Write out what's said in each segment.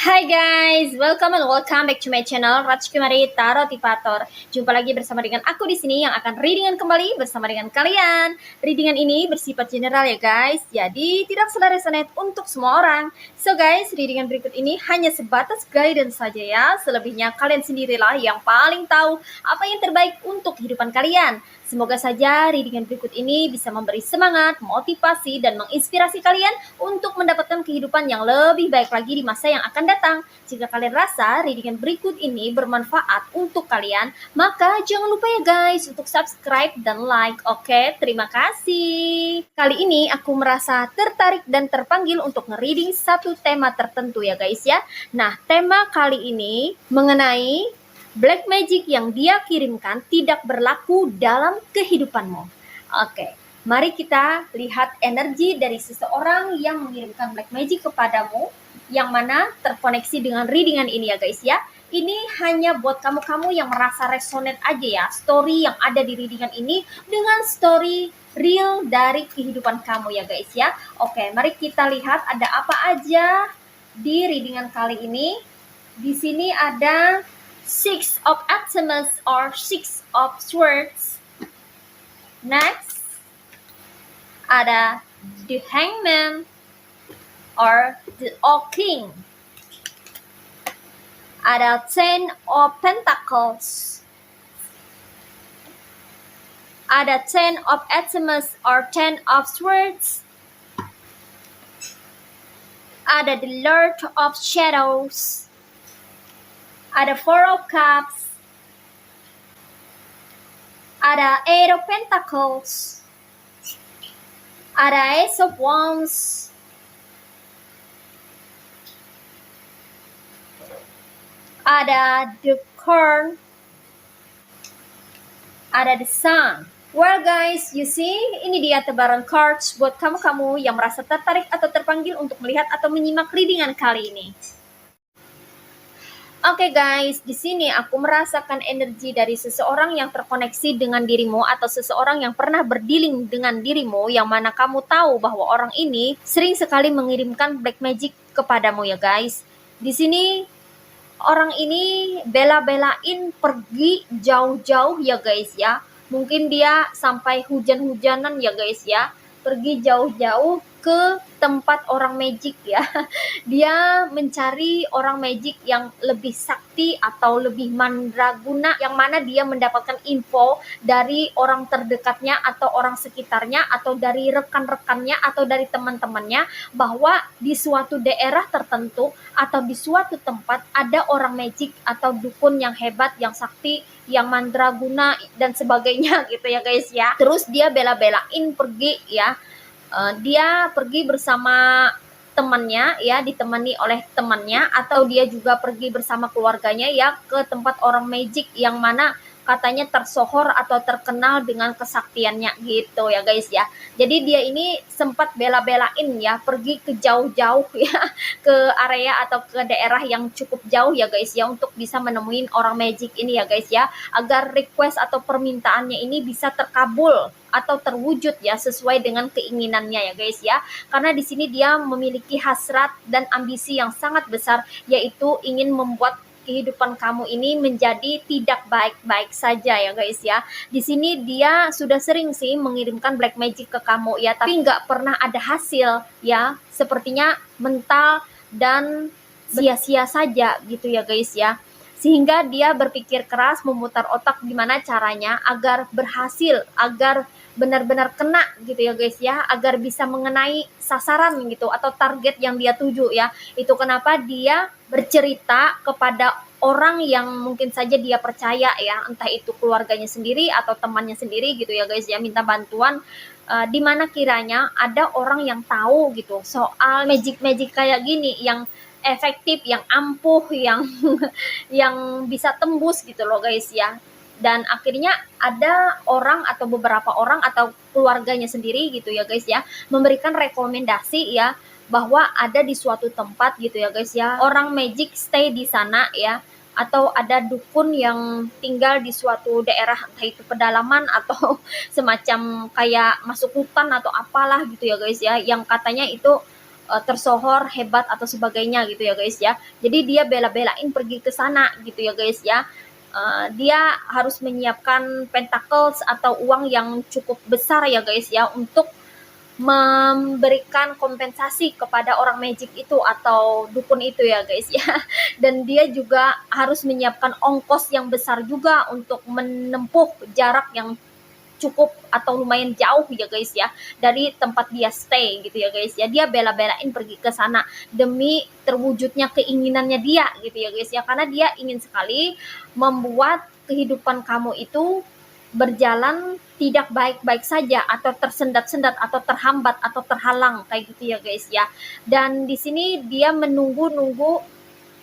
Hai guys, welcome back to my channel Rajkumari Tarot Tipator. Jumpa lagi bersama dengan aku di sini yang akan readingan kembali bersama dengan kalian. Readingan ini bersifat general ya guys, jadi tidak resonate untuk semua orang. So guys, readingan berikut ini hanya sebatas guidance saja ya. Selebihnya kalian sendirilah yang paling tahu apa yang terbaik untuk kehidupan kalian. Semoga saja readingan berikut ini bisa memberi semangat, motivasi, dan menginspirasi kalian untuk mendapatkan kehidupan yang lebih baik lagi di masa yang akan datang. Jika kalian rasa readingan berikut ini bermanfaat untuk kalian, maka jangan lupa ya guys untuk subscribe dan like. Oke, terima kasih. Kali ini aku merasa tertarik dan terpanggil untuk nge-reading satu tema tertentu ya guys ya. Nah, tema kali ini mengenai Black Magic yang dia kirimkan tidak berlaku dalam kehidupanmu. Oke, mari kita lihat energi dari seseorang yang mengirimkan Black Magic kepadamu, yang mana terkoneksi dengan readingan ini ya guys ya. Ini hanya buat kamu-kamu yang merasa resonate aja ya, story yang ada di readingan ini dengan story real dari kehidupan kamu ya guys ya. Oke, mari kita lihat ada apa aja di readingan kali ini. Di sini ada Six of Artemis or Six of Swords. Next, ada the Hangman or the Oak King. Ada Ten of Pentacles. Ada Ten of Artemis or Ten of Swords. Ada the Lord of Shadows. Ada Four of Cups. Ada Eight of Pentacles. Ada Ace of Wands. Ada the Corn. Ada the Sun. Well guys, you see, ini dia tebaran cards buat kamu-kamu yang merasa tertarik atau terpanggil untuk melihat atau menyimak readingan kali ini. Oke guys, di sini aku merasakan energi dari seseorang yang terkoneksi dengan dirimu atau seseorang yang pernah berdealing dengan dirimu, yang mana kamu tahu bahwa orang ini sering sekali mengirimkan black magic kepadamu ya guys. Di sini orang ini bela-belain pergi jauh-jauh ya guys ya. Mungkin dia sampai hujan-hujanan ya guys ya. Pergi jauh-jauh ke tempat orang magic ya. Dia mencari orang magic yang lebih sakti atau lebih mandraguna, yang mana dia mendapatkan info dari orang terdekatnya atau orang sekitarnya atau dari rekan-rekannya atau dari teman-temannya bahwa di suatu daerah tertentu atau di suatu tempat ada orang magic atau dukun yang hebat, yang sakti, yang mandraguna dan sebagainya gitu ya guys ya. Terus dia bela-belain pergi ya. Dia pergi bersama temannya ya, ditemani oleh temannya, atau dia juga pergi bersama keluarganya ya ke tempat orang magic yang mana katanya tersohor atau terkenal dengan kesaktiannya gitu ya guys ya. Jadi dia ini sempat bela-belain ya pergi ke jauh-jauh ya, ke area atau ke daerah yang cukup jauh ya guys ya, untuk bisa menemuin orang magic ini ya guys ya, agar request atau permintaannya ini bisa terkabul atau terwujud ya sesuai dengan keinginannya ya guys ya. Karena di sini dia memiliki hasrat dan ambisi yang sangat besar, yaitu ingin membuat kehidupan kamu ini menjadi tidak baik-baik saja ya guys ya. Di sini dia sudah sering sih mengirimkan black magic ke kamu ya, tapi nggak pernah ada hasil ya. Sepertinya mental dan sia-sia saja gitu ya guys ya. Sehingga dia berpikir keras, memutar otak gimana caranya agar berhasil, agar benar-benar kena gitu ya guys ya, agar bisa mengenai sasaran gitu atau target yang dia tuju ya. Itu kenapa dia bercerita kepada orang yang mungkin saja dia percaya ya, entah itu keluarganya sendiri atau temannya sendiri gitu ya guys ya, minta bantuan di mana kiranya ada orang yang tahu gitu soal magic kayak gini, yang efektif, yang ampuh, yang yang bisa tembus gitu loh guys ya. Dan akhirnya ada orang atau beberapa orang atau keluarganya sendiri gitu ya guys ya, memberikan rekomendasi ya bahwa ada di suatu tempat gitu ya guys ya, orang magic stay di sana ya, atau ada dukun yang tinggal di suatu daerah, entah itu pedalaman atau semacam kayak masuk hutan atau apalah gitu ya guys ya, yang katanya itu tersohor, hebat atau sebagainya gitu ya guys ya. Jadi dia bela-belain pergi ke sana gitu ya guys ya. Dia harus menyiapkan pentacles atau uang yang cukup besar ya guys ya untuk memberikan kompensasi kepada orang magic itu atau dukun itu ya guys ya. Dan dia juga harus menyiapkan ongkos yang besar juga untuk menempuh jarak yang cukup atau lumayan jauh ya guys ya dari tempat dia stay gitu ya guys ya. Dia bela-belain pergi ke sana demi terwujudnya keinginannya dia gitu ya guys ya, karena dia ingin sekali membuat kehidupan kamu itu berjalan tidak baik-baik saja atau tersendat-sendat atau terhambat atau terhalang kayak gitu ya guys ya. Dan di sini dia menunggu-nunggu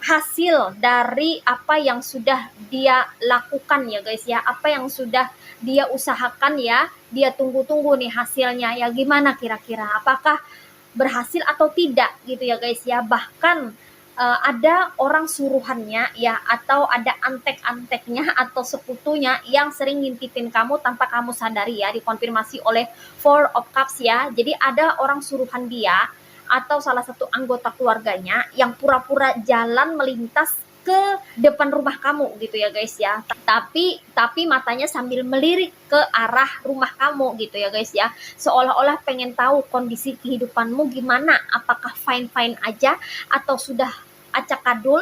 hasil dari apa yang sudah dia lakukan ya guys ya, apa yang sudah dia usahakan ya, dia tunggu-tunggu nih hasilnya ya, gimana kira-kira apakah berhasil atau tidak gitu ya guys ya. Bahkan ada orang suruhannya ya, atau ada antek-anteknya atau sekutunya yang sering ngintipin kamu tanpa kamu sadari ya, dikonfirmasi oleh Four of Cups ya. Jadi ada orang suruhan dia atau salah satu anggota keluarganya yang pura-pura jalan melintas ke depan rumah kamu gitu ya guys ya. Tapi matanya sambil melirik ke arah rumah kamu gitu ya guys ya. Seolah-olah pengen tahu kondisi kehidupanmu gimana, apakah fine-fine aja atau sudah acak-adul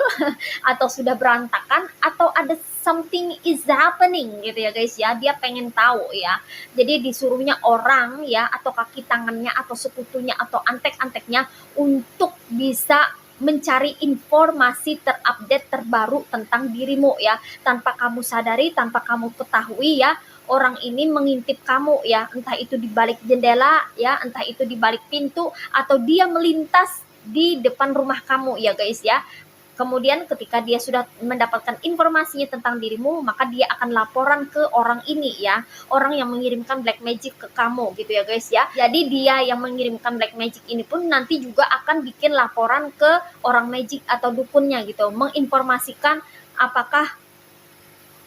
atau sudah berantakan atau ada something is happening gitu ya guys ya. Dia pengen tahu ya. Jadi disuruhnya orang ya atau kaki tangannya atau sekutunya atau antek-anteknya untuk bisa mencari informasi terupdate terbaru tentang dirimu ya, tanpa kamu sadari, tanpa kamu ketahui ya. Orang ini mengintip kamu ya, entah itu di balik jendela ya, entah itu di balik pintu atau dia melintas di depan rumah kamu ya guys ya. Kemudian ketika dia sudah mendapatkan informasinya tentang dirimu, maka dia akan laporan ke orang ini ya, orang yang mengirimkan black magic ke kamu gitu ya guys ya. Jadi dia yang mengirimkan black magic ini pun nanti juga akan bikin laporan ke orang magic atau dukunnya gitu, menginformasikan apakah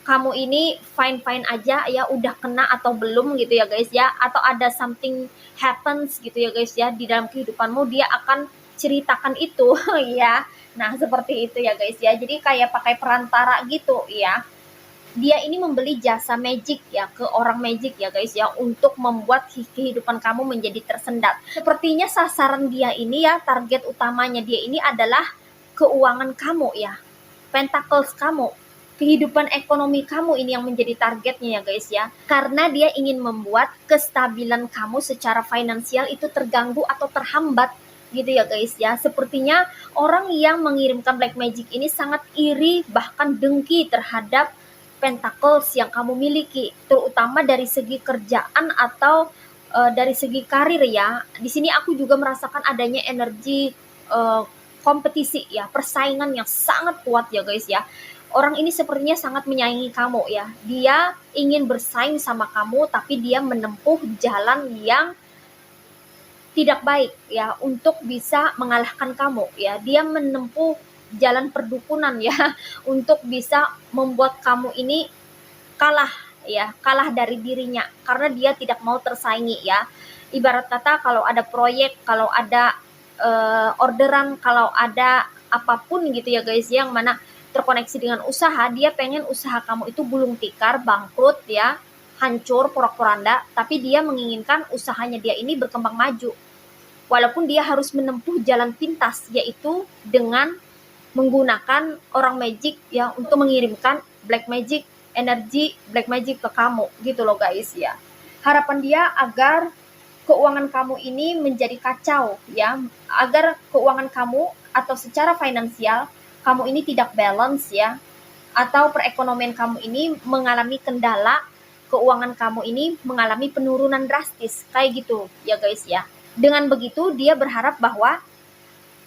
kamu ini fine-fine aja ya, udah kena atau belum gitu ya guys ya, atau ada something happens gitu ya guys ya di dalam kehidupanmu, dia akan ceritakan itu ya. Nah, seperti itu ya guys ya. Jadi kayak pakai perantara gitu ya. Dia ini membeli jasa magic ya ke orang magic ya guys ya, untuk membuat kehidupan kamu menjadi tersendat. Sepertinya sasaran dia ini ya, target utamanya dia ini adalah keuangan kamu ya. Pentacles kamu, kehidupan ekonomi kamu ini yang menjadi targetnya ya guys ya. Karena dia ingin membuat kestabilan kamu secara finansial itu terganggu atau terhambat gitu ya guys ya. Sepertinya orang yang mengirimkan black magic ini sangat iri bahkan dengki terhadap pentacles yang kamu miliki, terutama dari segi kerjaan atau dari segi karir ya. Di sini aku juga merasakan adanya energi kompetisi ya, persaingan yang sangat kuat ya guys ya. Orang ini sepertinya sangat menyayangi kamu ya. Dia ingin bersaing sama kamu, tapi dia menempuh jalan yang tidak baik ya untuk bisa mengalahkan kamu ya. Dia menempuh jalan perdukunan ya untuk bisa membuat kamu ini kalah ya, kalah dari dirinya karena dia tidak mau tersaingi ya. Ibarat kata kalau ada proyek, kalau ada orderan, kalau ada apapun gitu ya guys, yang mana terkoneksi dengan usaha, dia pengen usaha kamu itu gulung tikar, bangkrut ya, hancur, porak-poranda, tapi dia menginginkan usahanya dia ini berkembang maju. Walaupun dia harus menempuh jalan pintas, yaitu dengan menggunakan orang magic ya untuk mengirimkan black magic, energi black magic ke kamu gitu loh guys ya. Harapan dia agar keuangan kamu ini menjadi kacau ya, agar keuangan kamu atau secara finansial kamu ini tidak balance ya, atau perekonomian kamu ini mengalami kendala, keuangan kamu ini mengalami penurunan drastis kayak gitu ya guys ya. Dengan begitu dia berharap bahwa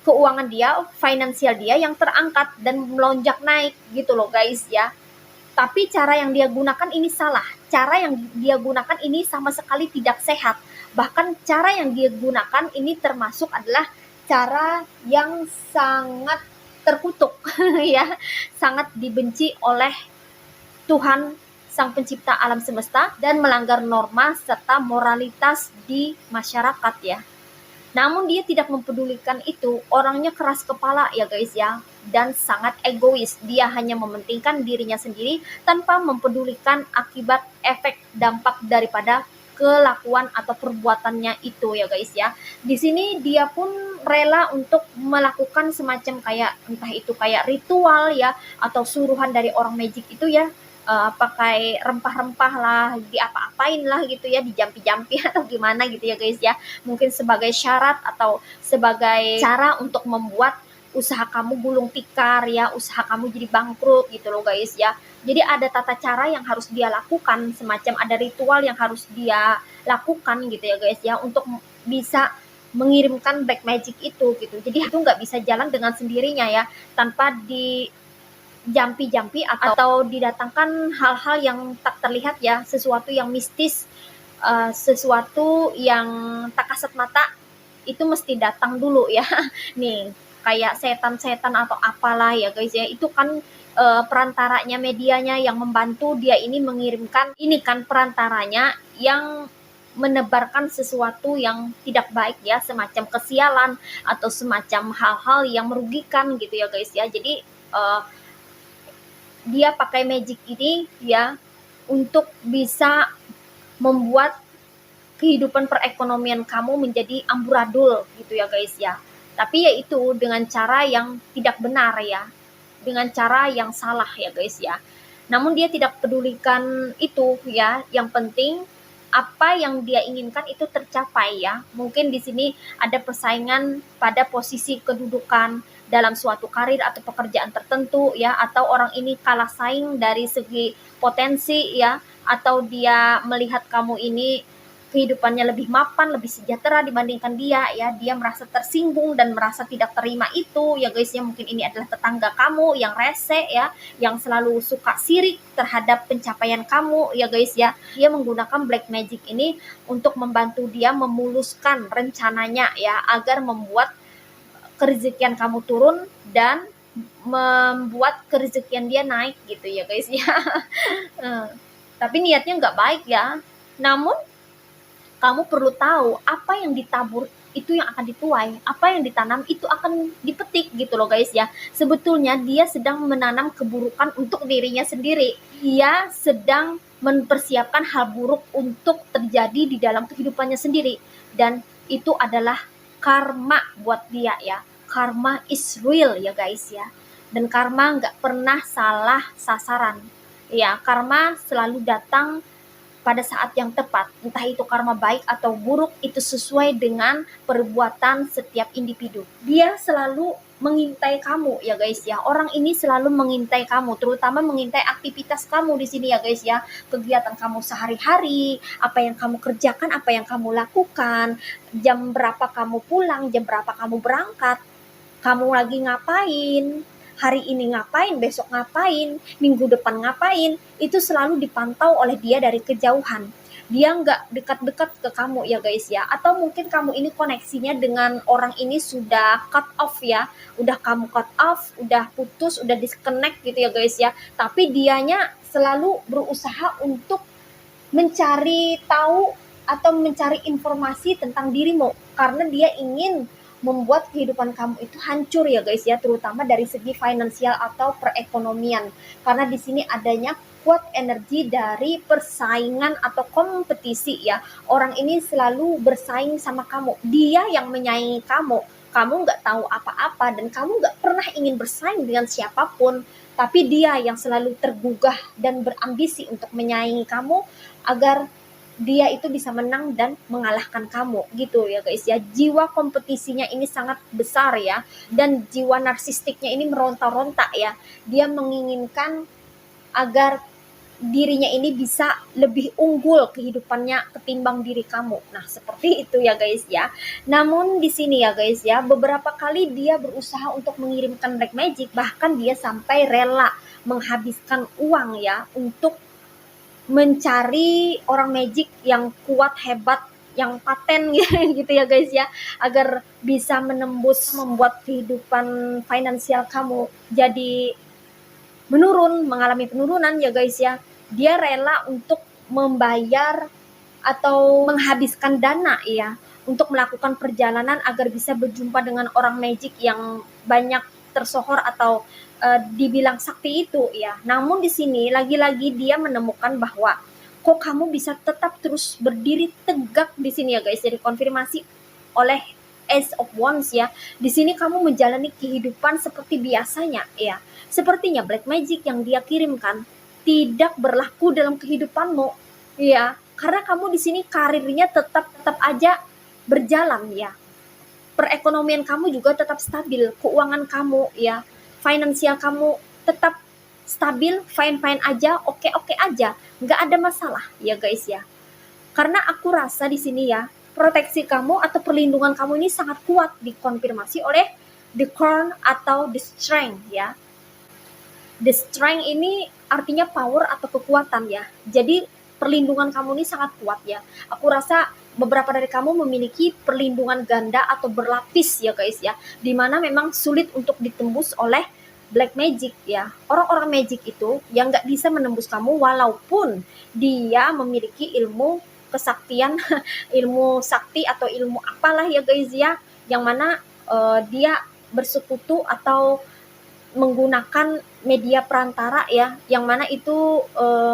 keuangan dia, finansial dia yang terangkat dan melonjak naik gitu loh guys ya. Tapi cara yang dia gunakan ini salah. Cara yang dia gunakan ini sama sekali tidak sehat. Bahkan cara yang dia gunakan ini termasuk adalah cara yang sangat terkutuk ya, sangat dibenci oleh Tuhan Sang Pencipta alam semesta dan melanggar norma serta moralitas di masyarakat ya. Namun dia tidak mempedulikan itu, orangnya keras kepala ya guys ya, dan sangat egois. Dia hanya mementingkan dirinya sendiri tanpa mempedulikan akibat efek dampak daripada kelakuan atau perbuatannya itu ya guys ya. Di sini dia pun rela untuk melakukan semacam kayak entah itu kayak ritual ya atau suruhan dari orang magic itu ya, pakai rempah-rempah lah, diapa-apain lah gitu ya, dijampi-jampi atau gimana gitu ya guys ya. Mungkin sebagai syarat atau sebagai cara untuk membuat usaha kamu gulung tikar ya, usaha kamu jadi bangkrut gitu loh guys ya. Jadi ada tata cara yang harus dia lakukan, semacam ada ritual yang harus dia lakukan gitu ya guys ya, untuk bisa mengirimkan black magic itu gitu. Jadi itu nggak bisa jalan dengan sendirinya ya, tanpa di jampi-jampi atau didatangkan hal-hal yang tak terlihat ya, sesuatu yang mistis, sesuatu yang tak kasat mata itu mesti datang dulu ya. Nih, kayak setan-setan atau apalah ya guys ya. Itu kan perantaranya, medianya yang membantu dia ini mengirimkan, ini kan perantaranya yang menebarkan sesuatu yang tidak baik ya, semacam kesialan atau semacam hal-hal yang merugikan gitu ya guys ya. Jadi dia pakai magic ini ya untuk bisa membuat kehidupan perekonomian kamu menjadi amburadul gitu ya guys ya. Tapi yaitu dengan cara yang tidak benar ya, dengan cara yang salah ya guys ya. Namun dia tidak pedulikan itu ya, yang penting apa yang dia inginkan itu tercapai ya. Mungkin di sini ada persaingan pada posisi kedudukan dalam suatu karir atau pekerjaan tertentu ya, atau orang ini kalah saing dari segi potensi ya, atau dia melihat kamu ini kehidupannya lebih mapan, lebih sejahtera dibandingkan dia ya, dia merasa tersinggung dan merasa tidak terima itu ya guys ya. Mungkin ini adalah tetangga kamu yang rese ya, yang selalu suka sirik terhadap pencapaian kamu ya guys ya. Dia menggunakan black magic ini untuk membantu dia memuluskan rencananya ya, agar membuat kerezekian kamu turun dan membuat kerezekian dia naik gitu ya guys ya. Tapi niatnya nggak baik ya. Namun kamu perlu tahu apa yang ditabur itu yang akan dituai, apa yang ditanam itu akan dipetik gitu loh guys ya. Sebetulnya dia sedang menanam keburukan untuk dirinya sendiri. Dia sedang mempersiapkan hal buruk untuk terjadi di dalam kehidupannya sendiri, dan itu adalah karma buat dia ya. Karma is real ya guys ya. Dan karma nggak pernah salah sasaran. Ya, karma selalu datang pada saat yang tepat, entah itu karma baik atau buruk, itu sesuai dengan perbuatan setiap individu. Dia selalu mengintai kamu ya guys ya. Orang ini selalu mengintai kamu, terutama mengintai aktivitas kamu di sini ya guys ya. Kegiatan kamu sehari-hari, apa yang kamu kerjakan, apa yang kamu lakukan, jam berapa kamu pulang, jam berapa kamu berangkat, kamu lagi ngapain, hari ini ngapain, besok ngapain, minggu depan ngapain, itu selalu dipantau oleh dia dari kejauhan. Dia nggak dekat-dekat ke kamu ya guys ya. Atau mungkin kamu ini koneksinya dengan orang ini sudah cut off ya. Udah kamu cut off, udah putus, udah disconnect gitu ya guys ya. Tapi dianya selalu berusaha untuk mencari tahu atau mencari informasi tentang dirimu, karena dia ingin membuat kehidupan kamu itu hancur ya guys ya, terutama dari segi finansial atau perekonomian. Karena di sini adanya kuat energi dari persaingan atau kompetisi ya. Orang ini selalu bersaing sama kamu. Dia yang menyaingi kamu. Kamu nggak tahu apa-apa dan kamu nggak pernah ingin bersaing dengan siapapun. Tapi dia yang selalu tergugah dan berambisi untuk menyaingi kamu agar dia itu bisa menang dan mengalahkan kamu gitu ya guys ya. Jiwa kompetisinya ini sangat besar ya, dan jiwa narsistiknya ini meronta-ronta ya. Dia menginginkan agar dirinya ini bisa lebih unggul kehidupannya ketimbang diri kamu. Nah, seperti itu ya guys ya. Namun di sini ya guys ya, beberapa kali dia berusaha untuk mengirimkan black magic, bahkan dia sampai rela menghabiskan uang ya untuk mencari orang magic yang kuat, hebat, yang paten gitu ya guys ya, agar bisa menembus, membuat kehidupan finansial kamu jadi menurun, mengalami penurunan ya guys ya. Dia rela untuk membayar atau menghabiskan dana ya untuk melakukan perjalanan agar bisa berjumpa dengan orang magic yang banyak tersohor atau dibilang sakti itu ya. Namun di sini lagi-lagi dia menemukan bahwa kok kamu bisa tetap terus berdiri tegak di sini ya guys. Jadi konfirmasi oleh Ace of Wands ya. Di sini kamu menjalani kehidupan seperti biasanya ya. Sepertinya black magic yang dia kirimkan tidak berlaku dalam kehidupanmu ya. Karena kamu di sini karirnya tetap aja berjalan ya. Perekonomian kamu juga tetap stabil, keuangan kamu ya, finansial kamu tetap stabil, fine-fine aja, oke-oke aja, nggak ada masalah ya guys ya. Karena aku rasa di sini ya, proteksi kamu atau perlindungan kamu ini sangat kuat dikonfirmasi oleh the Crown atau the Strength ya. The Strength ini artinya power atau kekuatan ya. Jadi perlindungan kamu ini sangat kuat ya. Aku rasa beberapa dari kamu memiliki perlindungan ganda atau berlapis ya guys ya. Dimana memang sulit untuk ditembus oleh black magic ya. Orang-orang magic itu yang nggak bisa menembus kamu walaupun dia memiliki ilmu kesaktian, ilmu sakti atau ilmu apalah ya guys ya. Yang mana dia bersekutu atau menggunakan media perantara ya, yang mana itu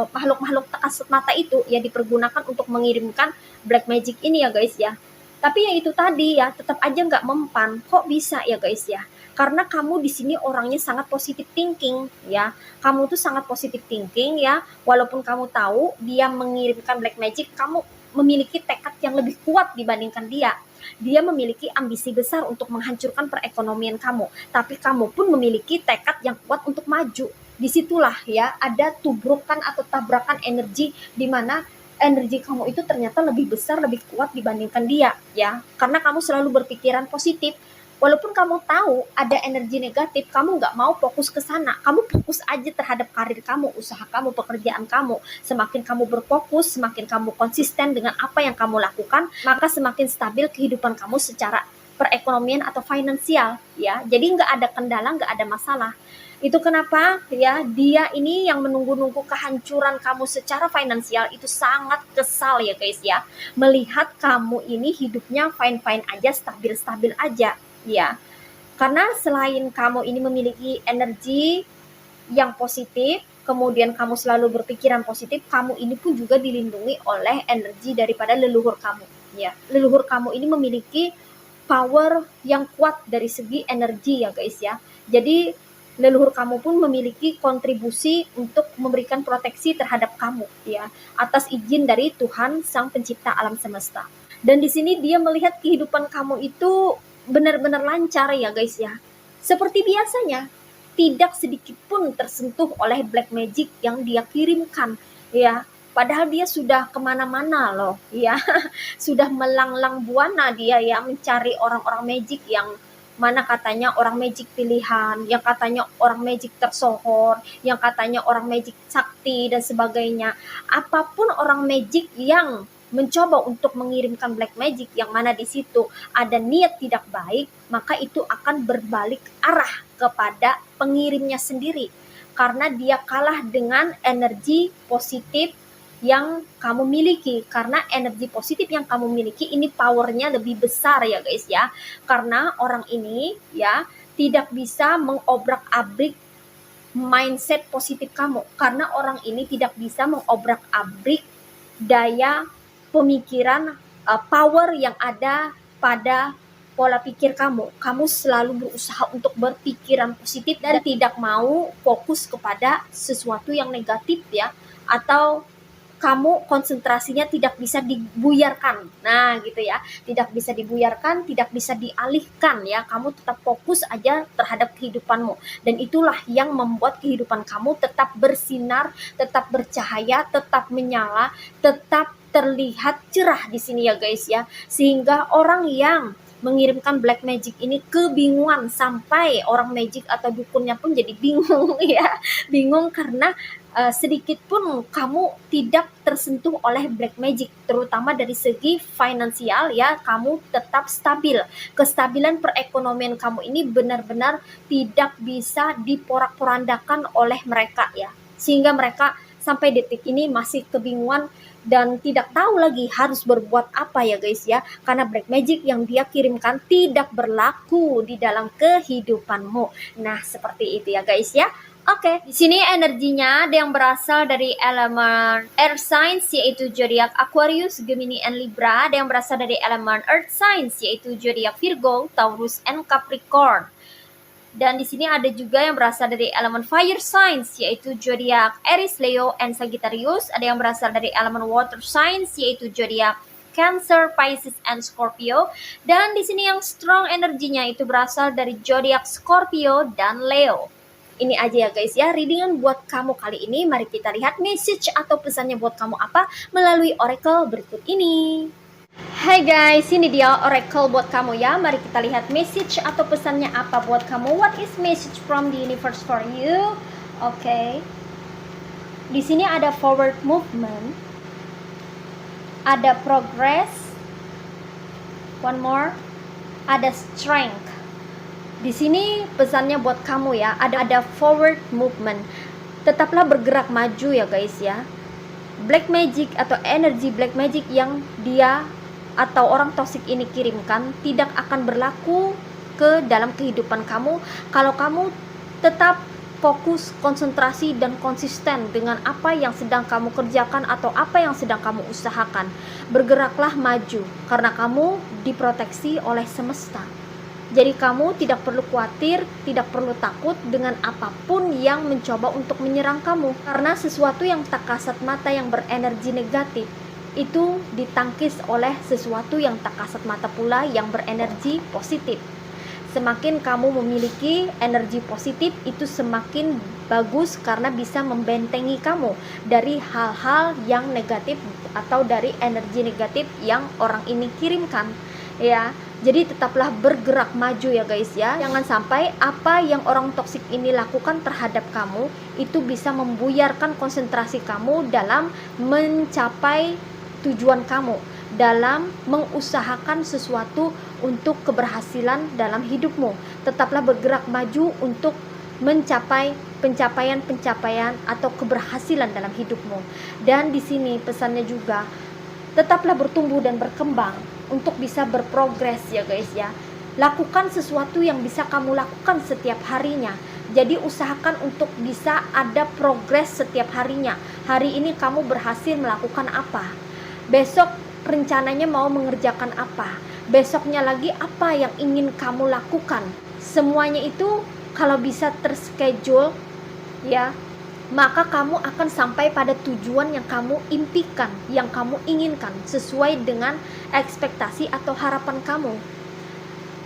makhluk-makhluk tak kasat mata itu ya dipergunakan untuk mengirimkan black magic ini ya guys ya. Tapi ya itu tadi ya, tetap aja nggak mempan. Kok bisa ya guys ya? Karena kamu di sini orangnya sangat positive thinking ya. Kamu tuh sangat positive thinking ya. Walaupun kamu tahu dia mengirimkan black magic, kamu memiliki tekad yang lebih kuat dibandingkan dia. Dia memiliki ambisi besar untuk menghancurkan perekonomian kamu, tapi kamu pun memiliki tekad yang kuat untuk maju. Disitulah ya ada tubrukan atau tabrakan energi di mana energi kamu itu ternyata lebih besar, lebih kuat dibandingkan dia ya. Karena kamu selalu berpikiran positif. Walaupun kamu tahu ada energi negatif, kamu nggak mau fokus ke sana. Kamu fokus aja terhadap karir kamu, usaha kamu, pekerjaan kamu. Semakin kamu berfokus, semakin kamu konsisten dengan apa yang kamu lakukan, maka semakin stabil kehidupan kamu secara perekonomian atau finansial ya. Jadi nggak ada kendala, nggak ada masalah. Itu kenapa ya dia ini yang menunggu-nunggu kehancuran kamu secara finansial itu sangat kesal ya guys ya. Melihat kamu ini hidupnya fine-fine aja, stabil-stabil aja ya. Karena selain kamu ini memiliki energi yang positif, kemudian kamu selalu berpikiran positif, kamu ini pun juga dilindungi oleh energi daripada leluhur kamu ya. Leluhur kamu ini memiliki power yang kuat dari segi energi ya guys ya. Jadi leluhur kamu pun memiliki kontribusi untuk memberikan proteksi terhadap kamu ya, atas izin dari Tuhan Sang Pencipta alam semesta. Dan di sini dia melihat kehidupan kamu itu benar-benar lancar ya guys ya. Seperti biasanya, tidak sedikit pun tersentuh oleh black magic yang dia kirimkan ya. Padahal dia sudah kemana-mana loh ya. Sudah melanglang buana dia ya mencari orang-orang magic yang mana katanya orang magic pilihan, yang katanya orang magic tersohor, yang katanya orang magic sakti dan sebagainya. Apapun orang magic yang mencoba untuk mengirimkan black magic yang mana di situ ada niat tidak baik, maka itu akan berbalik arah kepada pengirimnya sendiri karena dia kalah dengan energi positif yang kamu miliki. Karena energi positif yang kamu miliki ini powernya lebih besar ya guys ya, karena orang ini ya tidak bisa mengobrak-abrik mindset positif kamu, karena orang ini tidak bisa mengobrak-abrik daya pemikiran, power yang ada pada pola pikir kamu. Kamu selalu berusaha untuk berpikiran positif dan tidak mau fokus kepada sesuatu yang negatif ya, atau kamu konsentrasinya tidak bisa dibuyarkan. Nah, gitu ya. Tidak bisa dibuyarkan, tidak bisa dialihkan ya. Kamu tetap fokus aja terhadap kehidupanmu. Dan itulah yang membuat kehidupan kamu tetap bersinar, tetap bercahaya, tetap menyala, tetap terlihat cerah di sini ya guys ya. Sehingga orang yang mengirimkan black magic ini kebingungan, sampai orang magic atau dukunnya pun jadi bingung ya. Bingung karena sedikit pun kamu tidak tersentuh oleh black magic, terutama dari segi finansial ya. Kamu tetap stabil. Kestabilan perekonomian kamu ini benar-benar tidak bisa diporak-porandakan oleh mereka ya, sehingga mereka sampai detik ini masih kebingungan dan tidak tahu lagi harus berbuat apa ya guys ya, karena black magic yang dia kirimkan tidak berlaku di dalam kehidupanmu. Nah, seperti itu ya guys ya. Oke, di sini energinya ada yang berasal dari elemen air signs yaitu zodiak Aquarius, Gemini, and Libra. Ada yang berasal dari elemen earth signs yaitu zodiak Virgo, Taurus, and Capricorn. Dan di sini ada juga yang berasal dari elemen fire signs yaitu zodiak Aries, Leo, and Sagittarius. Ada yang berasal dari elemen water signs yaitu zodiak Cancer, Pisces, and Scorpio. Dan di sini yang strong energinya itu berasal dari zodiak Scorpio dan Leo. Ini aja ya guys ya, readingan buat kamu kali ini. Mari kita lihat message atau pesannya buat kamu apa melalui oracle berikut ini. Hai guys, ini dia oracle buat kamu ya. Mari kita lihat message atau pesannya apa buat kamu. What is message from the universe for you? Oke. Di sini ada forward movement, ada progress, one more, ada strength. Di sini pesannya buat kamu ya, ada forward movement. Tetaplah bergerak maju ya guys ya. Black magic atau energi black magic yang dia atau orang toksik ini kirimkan tidak akan berlaku ke dalam kehidupan kamu kalau kamu tetap fokus, konsentrasi, dan konsisten dengan apa yang sedang kamu kerjakan atau apa yang sedang kamu usahakan. Bergeraklah maju karena kamu diproteksi oleh semesta. Jadi kamu tidak perlu khawatir, tidak perlu takut dengan apapun yang mencoba untuk menyerang kamu. Karena sesuatu yang tak kasat mata yang berenergi negatif itu ditangkis oleh sesuatu yang tak kasat mata pula yang berenergi positif. Semakin kamu memiliki energi positif itu semakin bagus karena bisa membentengi kamu dari hal-hal yang negatif atau dari energi negatif yang orang ini kirimkan ya. Jadi tetaplah bergerak maju ya guys ya. Jangan sampai apa yang orang toksik ini lakukan terhadap kamu itu bisa membuyarkan konsentrasi kamu dalam mencapai tujuan kamu, dalam mengusahakan sesuatu untuk keberhasilan dalam hidupmu. Tetaplah bergerak maju untuk mencapai pencapaian-pencapaian atau keberhasilan dalam hidupmu. Dan di sini pesannya juga, tetaplah bertumbuh dan berkembang untuk bisa berprogres ya guys ya. Lakukan sesuatu yang bisa kamu lakukan setiap harinya. Jadi usahakan untuk bisa ada progres setiap harinya. Hari ini kamu berhasil melakukan apa? Besok rencananya mau mengerjakan apa? Besoknya lagi apa yang ingin kamu lakukan? Semuanya itu kalau bisa terschedule ya, maka kamu akan sampai pada tujuan yang kamu impikan, yang kamu inginkan, sesuai dengan ekspektasi atau harapan kamu.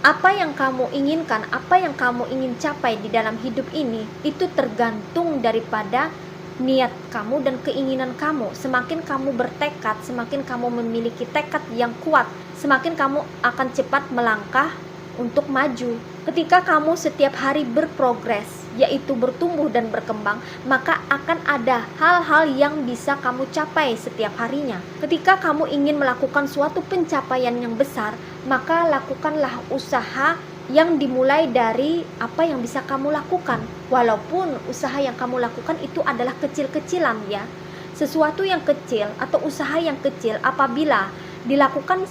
Apa yang kamu inginkan, apa yang kamu ingin capai di dalam hidup ini, itu tergantung daripada niat kamu dan keinginan kamu. Semakin kamu bertekad, semakin kamu memiliki tekad yang kuat, semakin kamu akan cepat melangkah untuk maju. Ketika kamu setiap hari berprogres, yaitu bertumbuh dan berkembang, maka akan ada hal-hal yang bisa kamu capai setiap harinya. Ketika kamu ingin melakukan suatu pencapaian yang besar, maka lakukanlah usaha yang dimulai dari apa yang bisa kamu lakukan. Walaupun usaha yang kamu lakukan itu adalah kecil-kecilan ya. Sesuatu yang kecil atau usaha yang kecil apabila dilakukan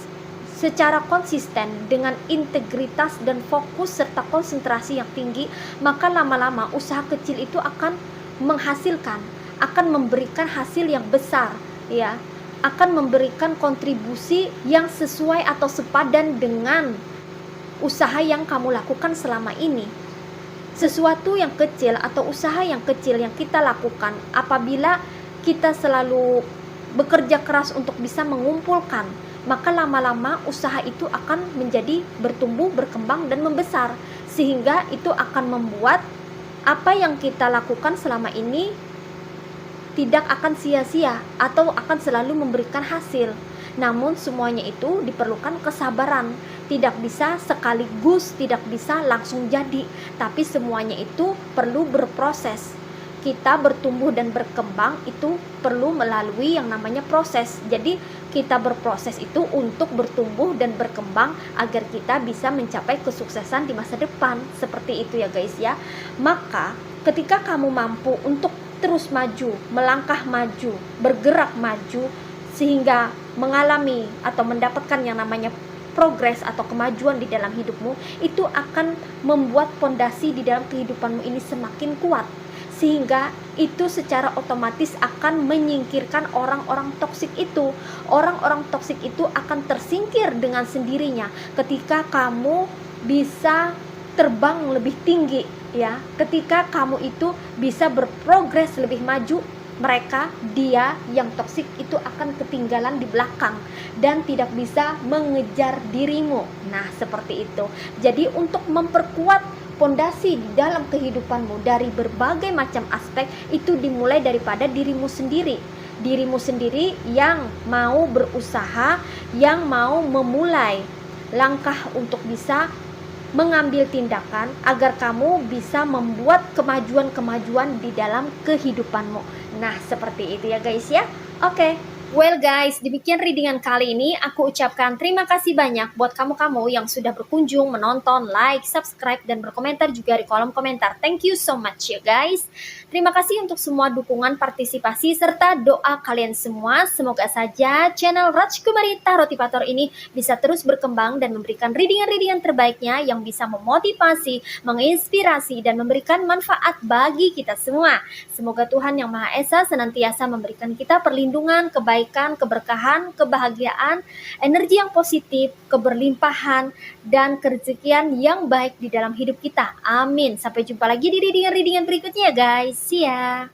secara konsisten dengan integritas dan fokus serta konsentrasi yang tinggi, maka lama-lama usaha kecil itu akan menghasilkan, akan memberikan hasil yang besar ya, akan memberikan kontribusi yang sesuai atau sepadan dengan usaha yang kamu lakukan selama ini. Sesuatu yang kecil atau usaha yang kecil yang kita lakukan apabila kita selalu bekerja keras untuk bisa mengumpulkan, maka lama-lama usaha itu akan menjadi bertumbuh, berkembang, dan membesar. Sehingga itu akan membuat apa yang kita lakukan selama ini tidak akan sia-sia atau akan selalu memberikan hasil. Namun semuanya itu diperlukan kesabaran. Tidak bisa sekaligus, tidak bisa langsung jadi. Tapi semuanya itu perlu berproses. Kita bertumbuh dan berkembang itu perlu melalui yang namanya proses. Jadi kita berproses itu untuk bertumbuh dan berkembang agar kita bisa mencapai kesuksesan di masa depan. Seperti itu ya guys ya. Maka ketika kamu mampu untuk terus maju, melangkah maju, bergerak maju, sehingga mengalami atau mendapatkan yang namanya progres atau kemajuan di dalam hidupmu, itu akan membuat pondasi di dalam kehidupanmu ini semakin kuat, sehingga itu secara otomatis akan menyingkirkan orang-orang toksik itu. Orang-orang toksik itu akan tersingkir dengan sendirinya ketika kamu bisa terbang lebih tinggi, ya. Ketika kamu itu bisa berprogres lebih maju, dia yang toksik itu akan ketinggalan di belakang dan tidak bisa mengejar dirimu. Nah, seperti itu. Jadi untuk memperkuat pondasi di dalam kehidupanmu dari berbagai macam aspek, itu dimulai daripada dirimu sendiri. Dirimu sendiri yang mau berusaha, yang mau memulai langkah untuk bisa mengambil tindakan agar kamu bisa membuat kemajuan-kemajuan di dalam kehidupanmu. Nah, seperti itu ya guys ya. Oke. Well guys, demikian readingan kali ini. Aku ucapkan terima kasih banyak buat kamu-kamu yang sudah berkunjung, menonton, like, subscribe, dan berkomentar juga di kolom komentar. Thank you so much ya guys. Terima kasih untuk semua dukungan, partisipasi, serta doa kalian semua. Semoga saja channel Rajkumari Tarotipator ini bisa terus berkembang dan memberikan readingan-readingan terbaiknya yang bisa memotivasi, menginspirasi, dan memberikan manfaat bagi kita semua. Semoga Tuhan Yang Maha Esa senantiasa memberikan kita perlindungan, kebaikan, keberkahan, kebahagiaan, energi yang positif, keberlimpahan, dan kerezekian yang baik di dalam hidup kita. Amin. Sampai jumpa lagi di readingan-readingan berikutnya guys. See ya.